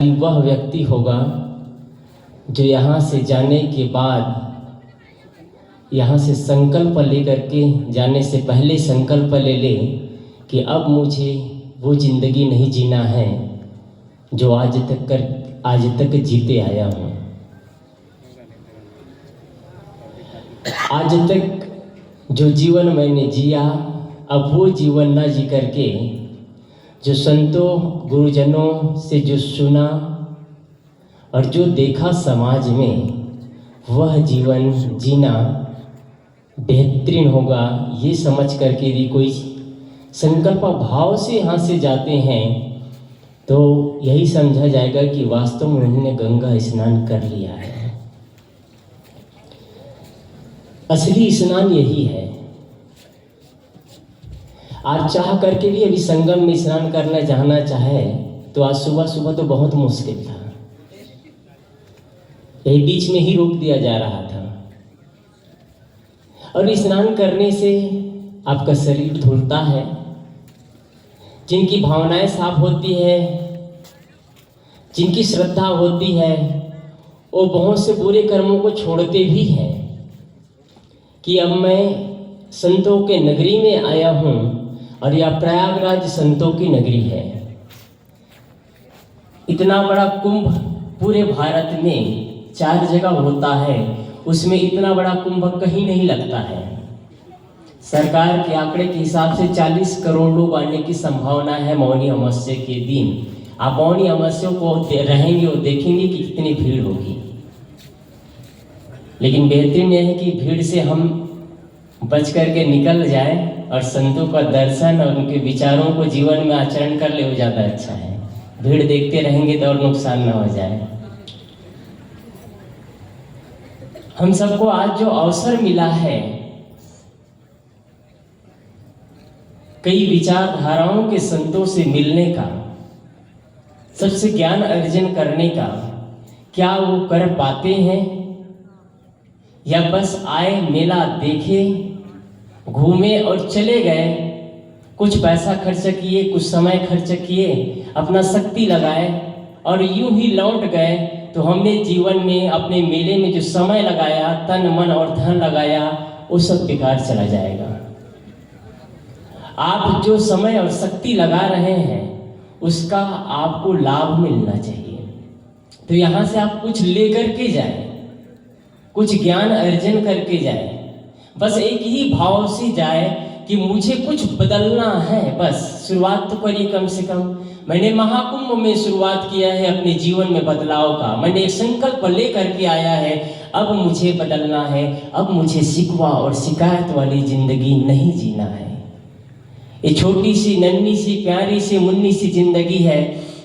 वह व्यक्ति होगा जो यहाँ से जाने के बाद, यहाँ से संकल्प लेकर के जाने से पहले संकल्प ले ले कि अब मुझे वो ज़िंदगी नहीं जीना है जो आज तक जीते आया हूँ। आज तक जो जीवन मैंने जिया, अब वो जीवन ना जी करके जो संतों गुरुजनों से जो सुना और जो देखा समाज में, वह जीवन जीना बेहतरीन होगा। ये समझ करके यदि कोई संकल्प भाव से यहाँ से जाते हैं तो यही समझा जाएगा कि वास्तव में उन्होंने गंगा स्नान कर लिया है। असली स्नान यही है। आज चाह करके भी अभी संगम में स्नान करना जाना चाहे तो आज सुबह सुबह तो बहुत मुश्किल था, यही बीच में ही रोक दिया जा रहा था। और स्नान करने से आपका शरीर धुलता है, जिनकी भावनाएं साफ होती है, जिनकी श्रद्धा होती है, वो बहुत से बुरे कर्मों को छोड़ते भी हैं कि अब मैं संतों के नगरी में आया हूँ और यह प्रयागराज संतों की नगरी है। इतना बड़ा कुंभ पूरे भारत में 4 जगह होता है, उसमें इतना बड़ा कुंभ कहीं नहीं लगता है। सरकार के आंकड़े के हिसाब से 40 करोड़ लोग आने की संभावना है मौनी अमावस्या के दिन। आप मौनी अमावस्या को रहेंगे और देखेंगे कि कितनी भीड़ होगी। लेकिन बेहतरीन यह है कि भीड़ से हम बच करके निकल जाए और संतों का दर्शन और उनके विचारों को जीवन में आचरण कर ले, वो ज़्यादा अच्छा है। भीड़ देखते रहेंगे तो और नुकसान न हो जाए। हम सबको आज जो अवसर मिला है कई विचारधाराओं के संतों से मिलने का, सबसे ज्ञान अर्जन करने का, क्या वो कर पाते हैं या बस आए, मेला देखे, घूमे और चले गए, कुछ पैसा खर्च किए, कुछ समय खर्च किए, अपना शक्ति लगाए और यूं ही लौट गए। तो हमने जीवन में अपने मेले में जो समय लगाया, तन मन और धन लगाया, वो सब बेकार चला जाएगा। आप जो समय और शक्ति लगा रहे हैं उसका आपको लाभ मिलना चाहिए। तो यहाँ से आप कुछ लेकर के जाए, कुछ ज्ञान अर्जन करके जाए, बस एक ही भाव से जाए कि मुझे कुछ बदलना है। बस शुरुआत तो करिए, कम से कम। मैंने महाकुंभ में शुरुआत किया है अपने जीवन में बदलाव का, मैंने एक संकल्प लेकर के आया है, अब मुझे बदलना है, अब मुझे शिकवा और शिकायत वाली जिंदगी नहीं जीना है। ये छोटी सी नन्ही सी प्यारी सी मुन्नी सी जिंदगी है,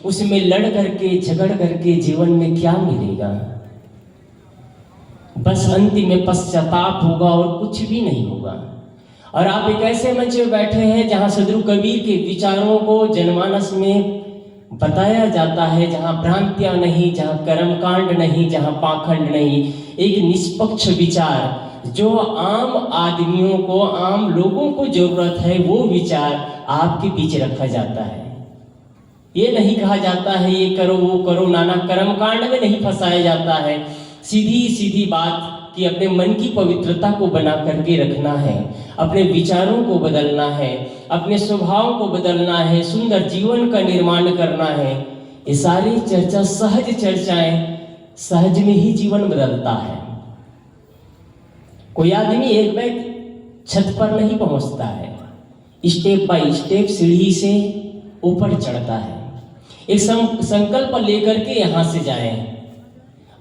उसमें लड़ करके झगड़ करके जीवन में क्या मिलेगा? बस अंतिम में पश्चाताप होगा और कुछ भी नहीं होगा। और आप एक ऐसे मंच में बैठे हैं जहां सदगुरु कबीर के विचारों को जनमानस में बताया जाता है, जहां भ्रांतियां नहीं, जहां कर्मकांड नहीं, जहां पाखंड नहीं, एक निष्पक्ष विचार जो आम आदमियों को, आम लोगों को जरूरत है, वो विचार आपके बीच रखा जाता है। ये नहीं कहा जाता है ये करो वो करो, नाना कर्मकांड में नहीं फंसाया जाता है। सीधी सीधी बात कि अपने मन की पवित्रता को बना करके रखना है, अपने विचारों को बदलना है, अपने स्वभाव को बदलना है, सुंदर जीवन का निर्माण करना है। ये सारी चर्चा सहज चर्चाएं, सहज में ही जीवन बदलता है। कोई आदमी एक बैग छत पर नहीं पहुंचता है, स्टेप बाय स्टेप सीढ़ी से ऊपर चढ़ता है। एक संकल्प लेकर के यहाँ से जाएं।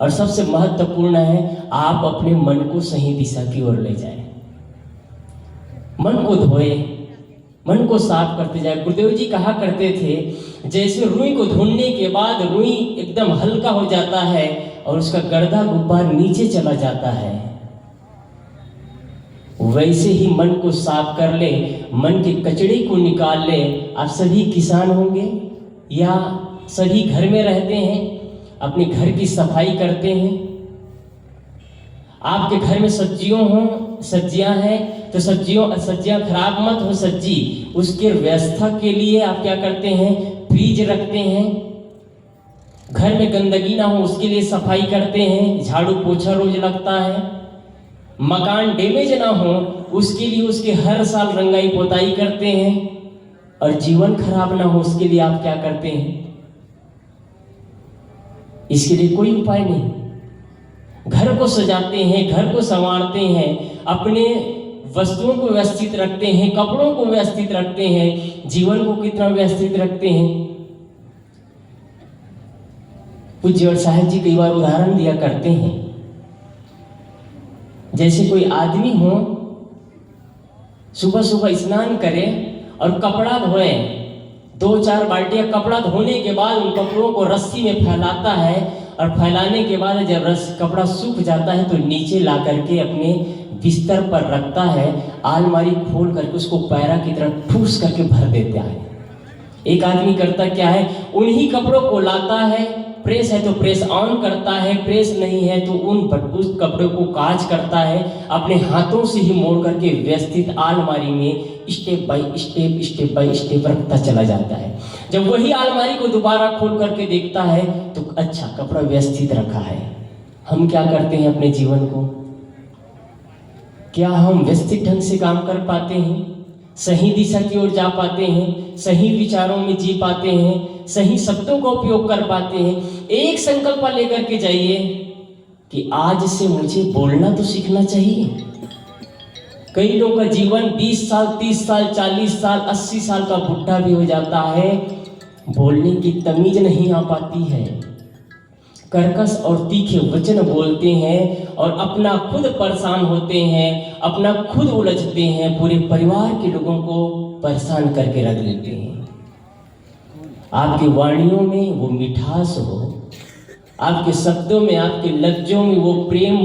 और सबसे महत्वपूर्ण है आप अपने मन को सही दिशा की ओर ले जाएं, मन को धोए, मन को साफ करते जाए। गुरुदेव जी कहा करते थे जैसे रुई को धुलने के बाद रुई एकदम हल्का हो जाता है और उसका गर्दा गुब्बार नीचे चला जाता है, वैसे ही मन को साफ कर ले, मन के कचड़े को निकाल ले। आप सभी किसान होंगे या सभी घर में रहते हैं, अपने घर की सफाई करते हैं। आपके घर में सब्जियां हैं तो सब्जियां खराब मत हो, सब्जी उसके व्यवस्था के लिए आप क्या करते हैं, फ्रीज रखते हैं। घर में गंदगी ना हो उसके लिए सफाई करते हैं, झाड़ू पोछा रोज लगता है। मकान डैमेज ना हो उसके लिए उसके हर साल रंगाई पोताई करते हैं। और जीवन खराब ना हो उसके लिए आप क्या करते हैं? इसके लिए कोई उपाय नहीं। घर को सजाते हैं, घर को संवारते हैं, अपने वस्तुओं को व्यवस्थित रखते हैं, कपड़ों को व्यवस्थित रखते हैं, जीवन को कितना व्यवस्थित रखते हैं। पूज्य और साहेब जी कई बार उदाहरण दिया करते हैं, जैसे कोई आदमी हो, सुबह सुबह स्नान करे और कपड़ा धोए, 2-4 बाल्टियां कपड़ा धोने के बाद उन कपड़ों को रस्सी में फैलाता है और फैलाने के बाद जब कपड़ा सूख जाता है तो नीचे ला करके अपने बिस्तर पर रखता है, अलमारी खोल करके उसको पैरा की तरह ठूस करके भर देता है। एक आदमी करता क्या है, उन्हीं कपड़ों को लाता है, प्रेस है तो प्रेस ऑन करता है, प्रेस नहीं है तो उस कपड़े को काज करता है, अपने हाथों से ही मोड़ करके व्यवस्थित अलमारी में स्टेप बाय स्टेप रखता चला जाता है। जब वही अलमारी को दोबारा खोल करके देखता है तो अच्छा कपड़ा व्यवस्थित रखा है। हम क्या करते हैं अपने जीवन को? क्या हम व्यवस्थित ढंग से काम कर पाते हैं? सही दिशा की ओर जा पाते हैं? सही विचारों में जी पाते हैं? सही शब्दों का उपयोग कर पाते हैं? एक संकल्प लेकर के जाइए कि आज से मुझे बोलना तो सीखना चाहिए। कई लोगों का जीवन 20 साल, 30 साल, 40 साल, 80 साल का बुढ़ा भी हो जाता है, बोलने की तमीज नहीं आ पाती है, कर्कश और तीखे वचन बोलते हैं और अपना खुद परेशान होते हैं, अपना खुद उलझते हैं, पूरे परिवार के लोगों को परेशान करके रख लेते हैं। आपकी वाणियों में वो मिठास हो, आपके शब्दों में, आपके लफ्जों में वो प्रेम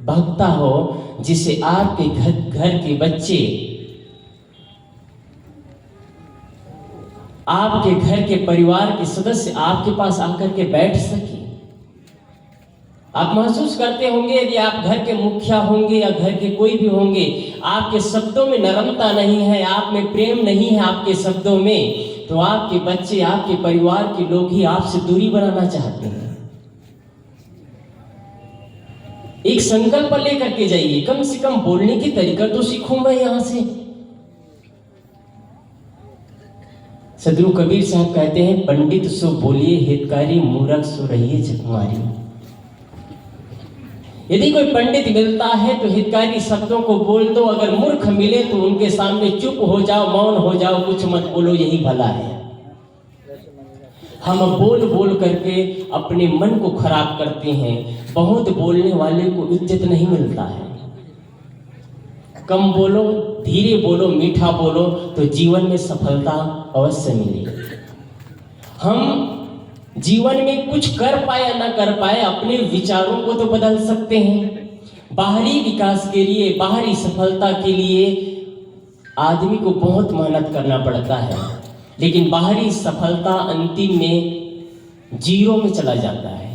बहता हो, जिससे आपके घर के बच्चे, आपके घर के परिवार के सदस्य आपके पास आकर के बैठ सके। आप महसूस करते होंगे यदि आप घर के मुखिया होंगे या घर के कोई भी होंगे, आपके शब्दों में नरमता नहीं है, आप में प्रेम नहीं है आपके शब्दों में, तो आपके बच्चे, आपके परिवार के लोग ही आपसे दूरी बनाना चाहते हैं। एक संकल्प लेकर के जाइए, कम से कम बोलने की तरीका तो सीखूं मैं यहां से। सदगुरु कबीर साहब कहते हैं, पंडित सो बोलिए हितकारी, मूर्ख सो रहिए झकमारी। यदि कोई पंडित मिलता है तो हितकारी शब्दों को बोल दो, अगर मूर्ख मिले तो उनके सामने चुप हो जाओ, मौन हो जाओ, कुछ मत बोलो, यही भला है। हम बोल बोल करके अपने मन को खराब करते हैं। बहुत बोलने वाले को इज्जत नहीं मिलता है। कम बोलो, धीरे बोलो, मीठा बोलो तो जीवन में सफलता अवश्य मिलेगी। हम जीवन में कुछ कर पाए या ना कर पाए, अपने विचारों को तो बदल सकते हैं। बाहरी विकास के लिए, बाहरी सफलता के लिए आदमी को बहुत मेहनत करना पड़ता है, लेकिन बाहरी सफलता अंतिम में 0 में चला जाता है।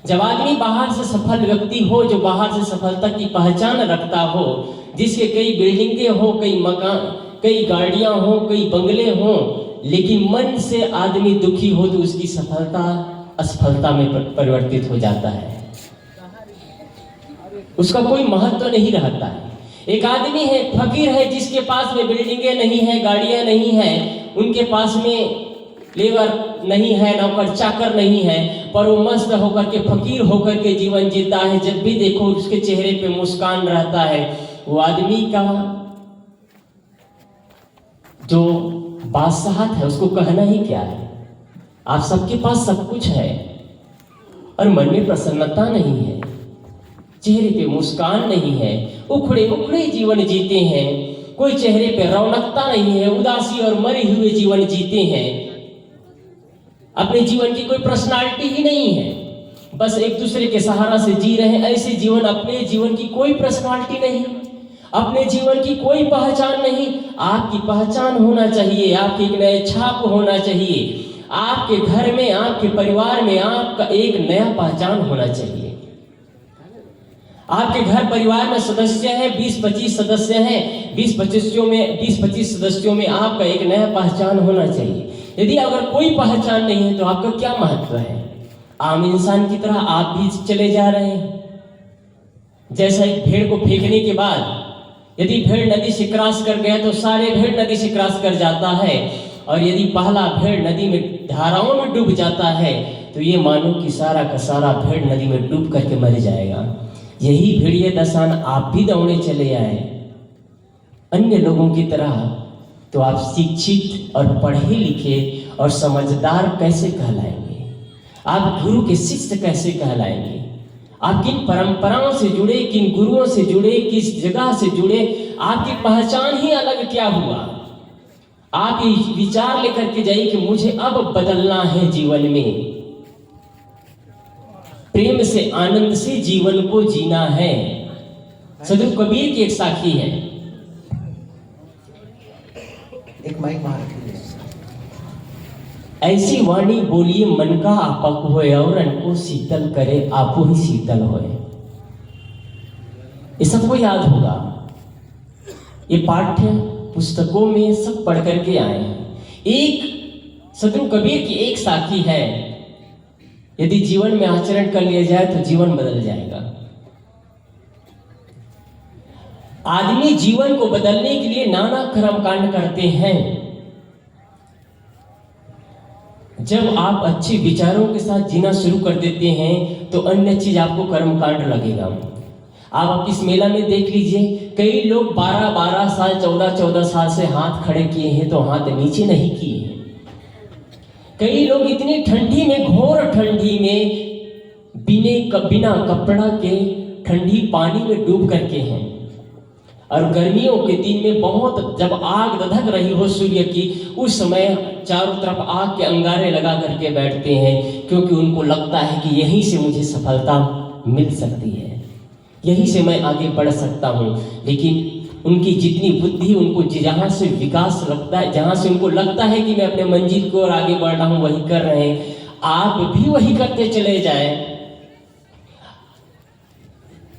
जब आदमी बाहर से सफल व्यक्ति हो, जो बाहर से सफलता की पहचान रखता हो, जिसके कई बिल्डिंगें हो, कई मकान, कई गाड़ियां हो, कई बंगले हो, लेकिन मन से आदमी दुखी हो तो उसकी सफलता असफलता में परिवर्तित हो जाता है, उसका कोई महत्व नहीं रहता है। एक आदमी है, फकीर है, जिसके पास में बिल्डिंगें नहीं है, गाड़ियां नहीं है, उनके पास में लेबर नहीं है, नौकर चाकर नहीं है, पर वो मस्त होकर के, फकीर होकर के जीवन जीता है। जब भी देखो उसके चेहरे पे मुस्कान रहता है। वो आदमी का जो बादशाहत है उसको कहना ही क्या है। आप सबके पास सब कुछ है और मन में प्रसन्नता नहीं है, चेहरे पे मुस्कान नहीं है, उखड़े उखड़े जीवन जीते हैं, कोई चेहरे पे रौनकता नहीं है, उदासी और मरे हुए जीवन जीते हैं। अपने जीवन की कोई पर्सनालिटी ही नहीं है, बस एक दूसरे के सहारा से जी रहे हैं। ऐसे जीवन, अपने जीवन की कोई पर्सनालिटी नहीं, अपने जीवन की कोई पहचान नहीं। आपकी पहचान होना चाहिए, आपकी एक नया छाप होना चाहिए, आपके घर में, आपके परिवार में आपका एक नया पहचान होना चाहिए। आपके घर परिवार में सदस्य हैं, 20-25 सदस्य हैं, 20-25 सदस्यों में आपका एक नया पहचान होना चाहिए। यदि अगर कोई पहचान नहीं है तो आपका क्या महत्व है? आम इंसान की तरह आप भी चले जा रहे हैं। जैसा एक भेड़ को फेंकने के बाद यदि भेड़ नदी से क्रॉस कर गया तो सारे भेड़ नदी से क्रॉस कर जाता है, और यदि पहला भेड़ नदी में धाराओं में डूब जाता है तो ये मानो कि सारा का सारा भेड़ नदी में डूब करके मर जाएगा। यही भेड़िए दसान आप भी दौड़े चले आए अन्य लोगों की तरह, तो आप शिक्षित और पढ़े लिखे और समझदार कैसे कहलाएंगे? आप गुरु के शिष्य कैसे कहलाएंगे? आप किन परंपराओं से जुड़े, किन गुरुओं से जुड़े, किस जगह से जुड़े? आपकी पहचान ही अलग क्या हुआ? आप ये विचार लेकर के जाइए कि मुझे अब बदलना है जीवन में, प्रेम से आनंद से जीवन को जीना है। सदगुरु कबीर की एक साखी है, एक माइक बाहर रखिए। ऐसी वाणी बोलिए मन का आपक होए, और अनको शीतल करे आपो ही शीतल होए। ये सबको याद होगा, ये पाठ्य पुस्तकों में सब पढ़ करके आए हैं। एक सदगुरु कबीर की एक साखी है, यदि जीवन में आचरण कर लिया जाए तो जीवन बदल जाएगा। आदमी जीवन को बदलने के लिए नाना कर्मकांड करते हैं। जब आप अच्छे विचारों के साथ जीना शुरू कर देते हैं तो अन्य चीज आपको कर्मकांड लगेगा। आप इस मेला में देख लीजिए, कई लोग 12-12 साल 14-14 साल से हाथ खड़े किए हैं तो हाथ नीचे नहीं किए हैं। कई लोग इतनी ठंडी में, घोर ठंडी में बिना कपड़ा के ठंडी पानी में डूब करके हैं, और गर्मियों के दिन में बहुत जब आग धधक रही हो सूर्य की, उस समय चारों तरफ आग के अंगारे लगा करके बैठते हैं, क्योंकि उनको लगता है कि यहीं से मुझे सफलता मिल सकती है, यहीं से मैं आगे बढ़ सकता हूँ। लेकिन उनकी जितनी बुद्धि, उनको जहाँ से विकास लगता है, जहाँ से उनको लगता है कि मैं अपने मंजिल को और आगे बढ़ रहा हूँ, वही कर रहे हैं। आप भी वही करते चले जाएं।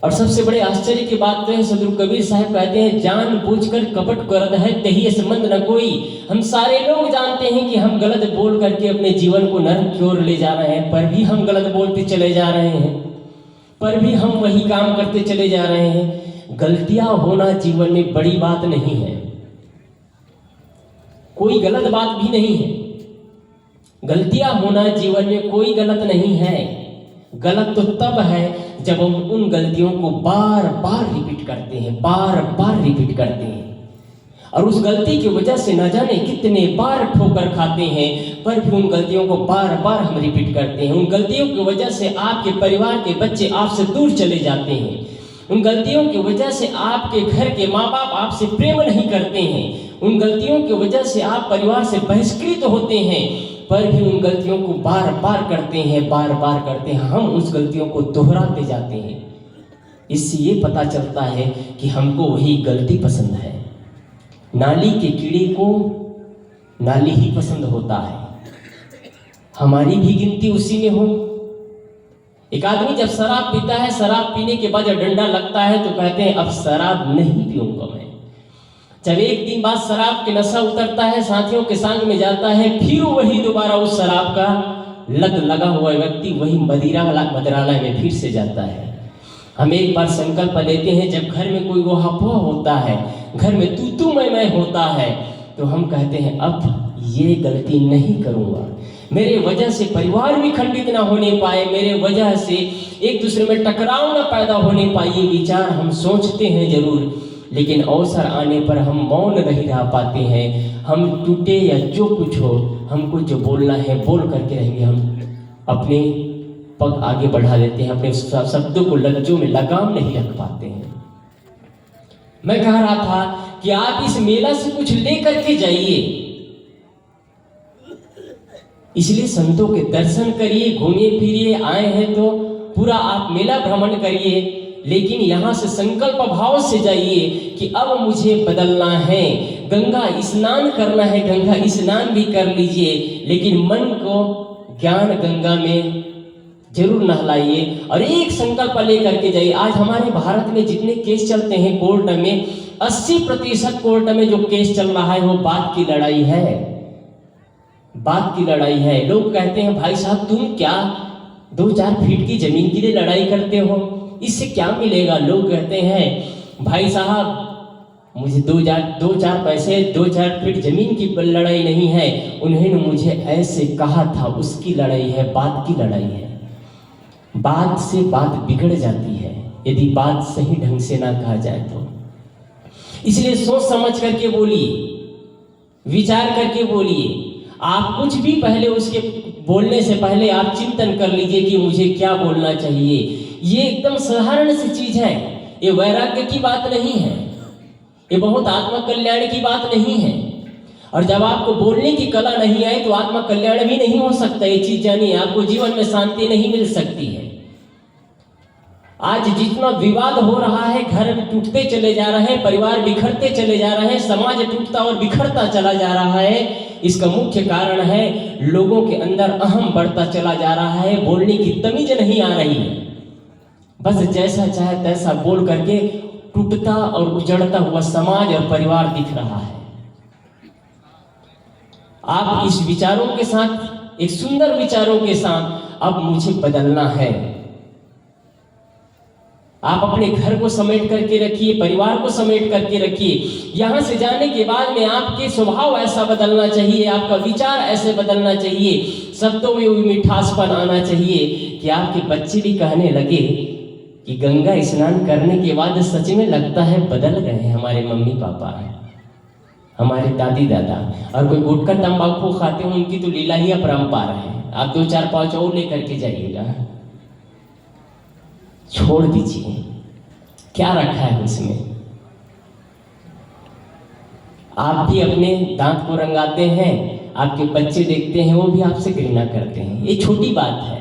और सबसे बड़े आश्चर्य की बात तो है, सदगुरु कबीर साहब कहते हैं, जानबूझकर कपट करत है तही संबंध न कोई। हम सारे लोग जानते हैं कि हम गलत बोल करके अपने जीवन को नरक की ओर ले जा रहे हैं, पर भी हम गलत बोलते चले जा रहे हैं, पर भी हम वही काम करते चले जा रहे हैं। गलतियां होना जीवन में बड़ी बात नहीं है, कोई गलत बात भी नहीं है। गलतियां होना जीवन में कोई गलत नहीं है। गलत तो तब है जब हम उन गलतियों को बार बार रिपीट करते हैं, बार बार रिपीट करते हैं, और उस गलती की वजह से न जाने कितने बार ठोकर खाते हैं, पर भी उन गलतियों को बार बार हम रिपीट करते हैं। उन गलतियों की वजह से आपके परिवार के बच्चे आपसे दूर चले जाते हैं। उन गलतियों की वजह से आपके घर के माँ बाप आपसे प्रेम नहीं करते हैं। उन गलतियों की वजह से आप परिवार से बहिष्कृत होते हैं, पर भी उन गलतियों को बार बार करते हैं, बार बार करते हैं। हम उस गलतियों को दोहराते जाते हैं। इससे ये पता चलता है कि हमको वही गलती पसंद है। नाली के कीड़े को नाली ही पसंद होता है, हमारी भी गिनती उसी में हो। एक आदमी जब शराब पीता है, शराब पीने के बाद जब डंडा लगता है तो कहते हैं अब शराब नहीं पीऊंगा मैं। जब एक दिन बाद शराब के नशा उतरता है, साथियों के संग में जाता है, फिर वही दोबारा उस शराब का लत लगा हुआ व्यक्ति वही मदिरालय में फिर से जाता है। हम एक बार संकल्प लेते हैं, जब घर में कोई वहां होता है, घर में तू मैं होता है, तो हम कहते हैं अब ये गलती नहीं करूंगा। मेरे वजह से परिवार भी खंडित ना होने पाए, मेरे वजह से एक दूसरे में टकराव ना पैदा होने पाए। ये विचार हम सोचते हैं जरूर, लेकिन अवसर आने पर हम मौन नहीं रह पाते हैं। हम टूटे या जो कुछ हो, हमको जो बोलना है बोल करके रहेंगे। हम अपने पग आगे बढ़ा देते हैं, अपने शब्दों को लफ्जों में लगाम नहीं रख पाते हैं। मैं कह रहा था कि आप इस मेला से कुछ लेकर के जाइए, इसलिए संतों के दर्शन करिए, घूमिए फिरिए, आए हैं तो पूरा आप मेला भ्रमण करिए, लेकिन यहाँ से संकल्प भाव से जाइए कि अब मुझे बदलना है। गंगा स्नान करना है, गंगा स्नान भी कर लीजिए, लेकिन मन को ज्ञान गंगा में जरूर नहलाइए और एक संकल्प लेकर के जाइए। आज हमारे भारत में जितने केस चलते हैं कोर्ट में, 80% कोर्ट में जो केस चल रहा है वो बात की लड़ाई है। बात की लड़ाई है। लोग कहते हैं भाई साहब तुम क्या 2-4 फीट की जमीन के लिए लड़ाई करते हो, इससे क्या मिलेगा। लोग कहते हैं भाई साहब मुझे 2-4 पैसे 2-4 फीट जमीन की लड़ाई नहीं है, उन्होंने मुझे ऐसे कहा था, उसकी लड़ाई है, बात की लड़ाई है। बात से बात बिगड़ जाती है यदि बात सही ढंग से ना कहा जाए तो। इसलिए सोच समझ करके बोलिए, विचार करके बोलिए। आप कुछ भी पहले उसके बोलने से पहले आप चिंतन कर लीजिए कि मुझे क्या बोलना चाहिए। ये एकदम साधारण सी चीज है, ये वैराग्य की बात नहीं है, ये बहुत आत्मा कल्याण की बात नहीं है। और जब आपको बोलने की कला नहीं आए तो आत्मा कल्याण भी नहीं हो सकता। ये चीज जानिए, आपको जीवन में शांति नहीं मिल सकती है। आज जितना विवाद हो रहा है, घर में टूटते चले जा रहे हैं, परिवार बिखरते चले जा रहे हैं, समाज टूटता और बिखरता चला जा रहा है, इसका मुख्य कारण है लोगों के अंदर अहम बढ़ता चला जा रहा है। बोलने की तमीज नहीं आ रही है, बस जैसा चाहे तैसा बोल करके टूटता और उजड़ता हुआ समाज और परिवार दिख रहा है। आप इस विचारों के साथ, एक सुंदर विचारों के साथ अब मुझे बदलना है। आप अपने घर को समेट करके रखिए, परिवार को समेट करके रखिए। यहां से जाने के बाद में आपके स्वभाव ऐसा बदलना चाहिए, आपका विचार ऐसे बदलना चाहिए, शब्दों में वो मिठासपन आना चाहिए कि आपके बच्चे भी कहने लगे कि गंगा स्नान करने के बाद सच में लगता है बदल गए हैं हमारे मम्मी पापा, हमारे दादी दादा। और कोई गुटखा तंबाकू खाते हो उनकी तो लीला ही अपरंपार है। आप 2-4 पाँच और लेकर के जाइएगा, छोड़ दीजिए, क्या रखा है उसमें। आप भी अपने दांत को रंगाते हैं, आपके बच्चे देखते हैं, वो भी आपसे घृणा करते हैं। ये छोटी बात है,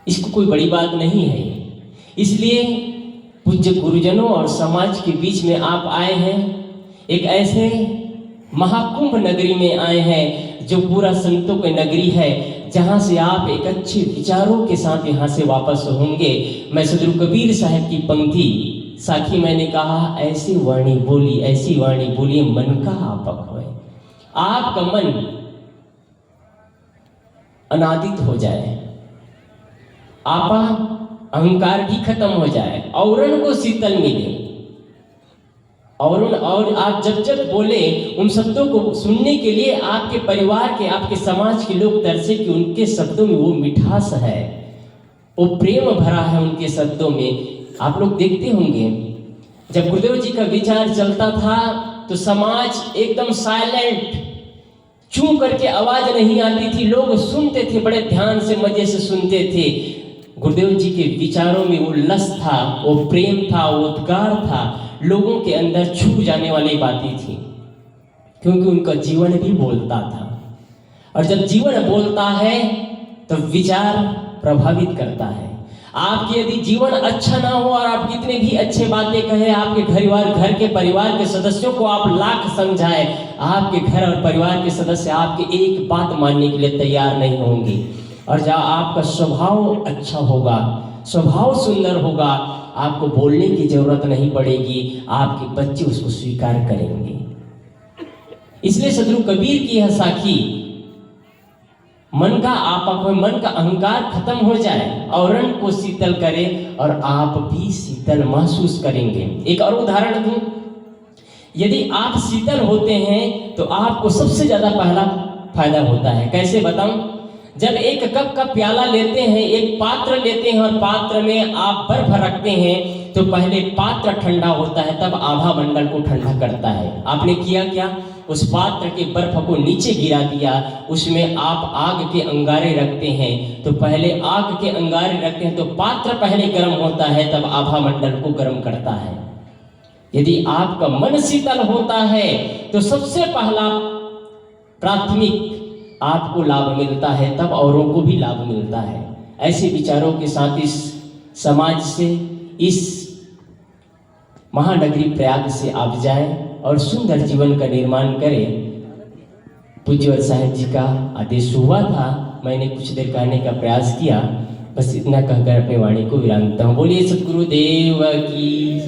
इसको कोई बड़ी बात नहीं है। इसलिए पूज्य गुरुजनों और समाज के बीच में आप आए हैं, एक ऐसे महाकुंभ नगरी में आए हैं जो पूरा संतों की नगरी है, जहां से आप एक अच्छे विचारों के साथ यहां से वापस होंगे। मैं सदगुरु कबीर साहब की पंक्ति साखी मैंने कहा, ऐसी वाणी बोली, ऐसी वाणी बोली मन का आपक होए। आपका मन अनादित हो जाए, आपा अहंकार भी खत्म हो जाए, औरन को शीतल मिले। और आप जब जब बोले उन शब्दों को सुनने के लिए आपके परिवार के, आपके समाज के लोग तरसे कि उनके शब्दों में वो मिठास है, वो प्रेम भरा है उनके शब्दों में। आप लोग देखते होंगे जब गुरुदेव जी का विचार चलता था तो समाज एकदम साइलेंट, चूं करके आवाज नहीं आती थी, लोग सुनते थे, बड़े ध्यान से मजे से सुनते थे। गुरुदेव जी के विचारों में वो लस था, वो प्रेम था, वो उद्गार था, लोगों के अंदर छू जाने वाली बातें थी, क्योंकि उनका जीवन भी बोलता था। और जब जीवन बोलता है तो विचार प्रभावित करता है। आपके यदि जीवन अच्छा ना हो और आप कितने भी अच्छे बातें कहें, आपके घर के परिवार के सदस्यों को आप लाख समझाए, आपके घर और परिवार के सदस्य आपके एक बात मानने के लिए तैयार नहीं होंगे। और जब आपका स्वभाव अच्छा होगा, स्वभाव सुंदर होगा, आपको बोलने की जरूरत नहीं पड़ेगी, आपके बच्चे उसको स्वीकार करेंगे। इसलिए सदगुरु कबीर की यह साखी, मन का आपक हो, मन का अहंकार खत्म हो जाए, औरन को शीतल करे और आप भी शीतल महसूस करेंगे। एक और उदाहरण दूं, यदि आप शीतल होते हैं तो आपको सबसे ज्यादा पहला फायदा होता है। कैसे बताऊं? जब एक कप का प्याला लेते हैं, एक पात्र लेते हैं और पात्र में आप बर्फ रखते हैं तो पहले पात्र ठंडा होता है, तब आभा मंडल को ठंडा करता है। आपने किया क्या? उस पात्र के बर्फ को नीचे गिरा दिया, उसमें आप आग के अंगारे रखते हैं तो पहले आग के अंगारे रखते हैं तो पात्र पहले गर्म होता है, तब आभा मंडल को गर्म करता है। यदि आपका मन शीतल होता है तो सबसे पहला प्राथमिक आपको लाभ मिलता है, तब औरों को भी लाभ मिलता है। ऐसे विचारों के साथ इस समाज से, इस महानगरी प्रयाग से आप जाएं और सुंदर जीवन का निर्माण करें। पूज्य साहब जी का आदेश हुआ था, मैंने कुछ देर कहने का प्रयास किया, बस इतना कहकर अपनी वाणी को विराम देता हूँ। बोलिए सद्गुरुदेव की।